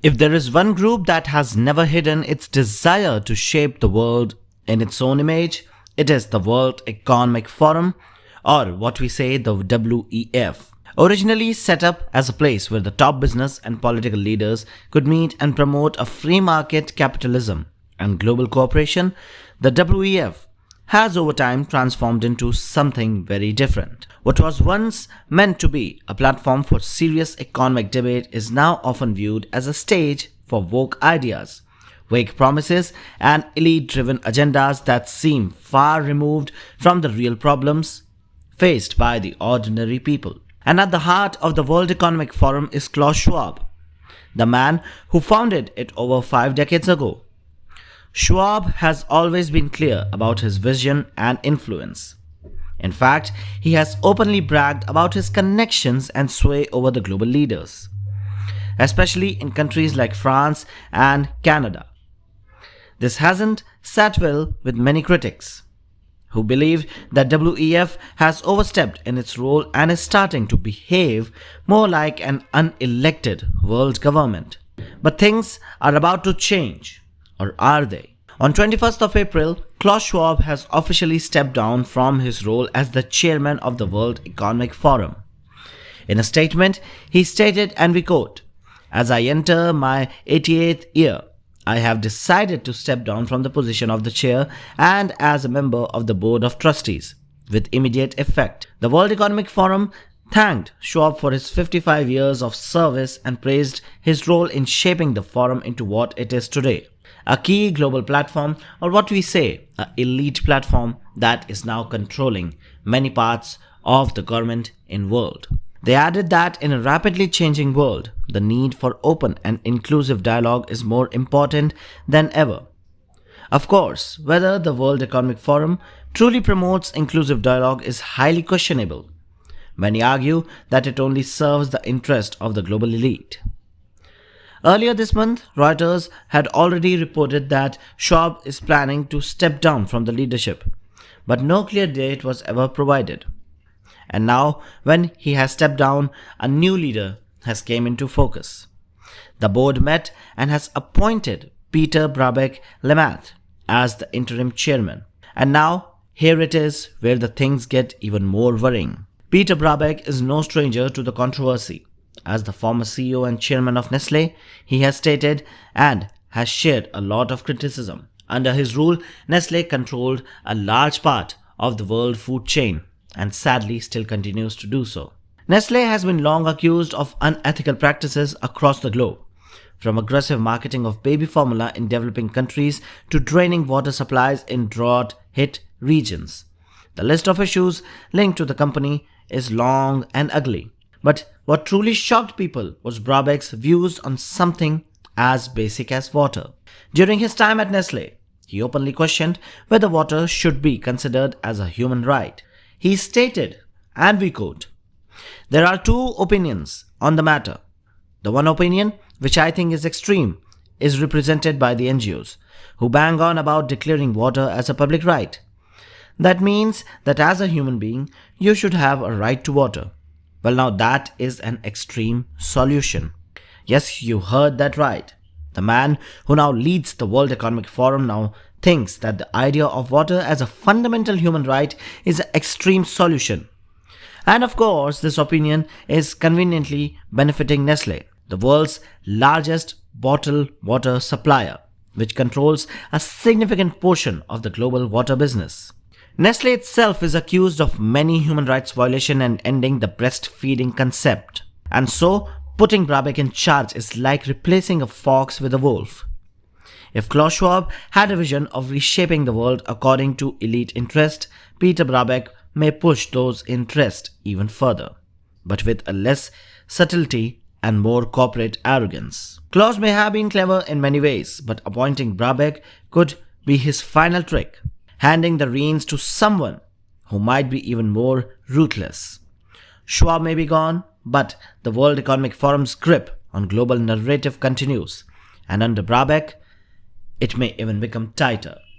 If there is one group that has never hidden its desire to shape the world in its own image, it is the World Economic Forum, or what we say the WEF. Originally set up as a place where the top business and political leaders could meet and promote a free market capitalism and global cooperation, the WEF has over time transformed into something very different. What was once meant to be a platform for serious economic debate is now often viewed as a stage for woke ideas, vague promises, and elite-driven agendas that seem far removed from the real problems faced by the ordinary people. And at the heart of the World Economic Forum is Klaus Schwab, the man who founded it over 5 decades ago. Schwab has always been clear about his vision and influence. In fact, he has openly bragged about his connections and sway over the global leaders, especially in countries like France and Canada. This hasn't sat well with many critics, who believe that WEF has overstepped in its role and is starting to behave more like an unelected world government. But things are about to change. Or are they? On 21st of April, Klaus Schwab has officially stepped down from his role as the chairman of the World Economic Forum. In a statement, he stated, and we quote, "As I enter my 88th year, I have decided to step down from the position of the chair and as a member of the board of trustees with immediate effect." The World Economic Forum thanked Schwab for his 55 years of service and praised his role in shaping the forum into what it is today, a key global platform, or what we say, an elite platform that is now controlling many parts of the government in world. They added that in a rapidly changing world, the need for open and inclusive dialogue is more important than ever. Of course, whether the World Economic Forum truly promotes inclusive dialogue is highly questionable. Many argue that it only serves the interest of the global elite. Earlier this month, Reuters had already reported that Schwab is planning to step down from the leadership, but no clear date was ever provided. And now, when he has stepped down, a new leader has come into focus. The board met and has appointed Peter Brabeck as the interim chairman. And now, here it is where the things get even more worrying. Peter Brabeck is no stranger to the controversy. As the former CEO and chairman of Nestlé, he has stated and has shared a lot of criticism. Under his rule, Nestlé controlled a large part of the world food chain and sadly still continues to do so. Nestlé has been long accused of unethical practices across the globe, from aggressive marketing of baby formula in developing countries to draining water supplies in drought-hit regions. The list of issues linked to the company is long and ugly. But what truly shocked people was Brabeck's views on something as basic as water. During his time at Nestlé, he openly questioned whether water should be considered as a human right. He stated, and we quote, "There are two opinions on the matter. The one opinion, which I think is extreme, is represented by the NGOs, who bang on about declaring water as a public right. That means that as a human being, you should have a right to water. Well, now that is an extreme solution." Yes, you heard that right. The man who now leads the World Economic Forum now thinks that the idea of water as a fundamental human right is an extreme solution. And of course, this opinion is conveniently benefiting Nestlé, the world's largest bottled water supplier, which controls a significant portion of the global water business. Nestlé itself is accused of many human rights violations and ending the breastfeeding concept. And so, putting Brabeck in charge is like replacing a fox with a wolf. If Klaus Schwab had a vision of reshaping the world according to elite interest, Peter Brabeck may push those interests even further, but with a less subtlety and more corporate arrogance. Klaus may have been clever in many ways, but appointing Brabeck could be his final trick, handing the reins to someone who might be even more ruthless. Schwab may be gone, but the World Economic Forum's grip on global narrative continues, and under Brabeck, it may even become tighter.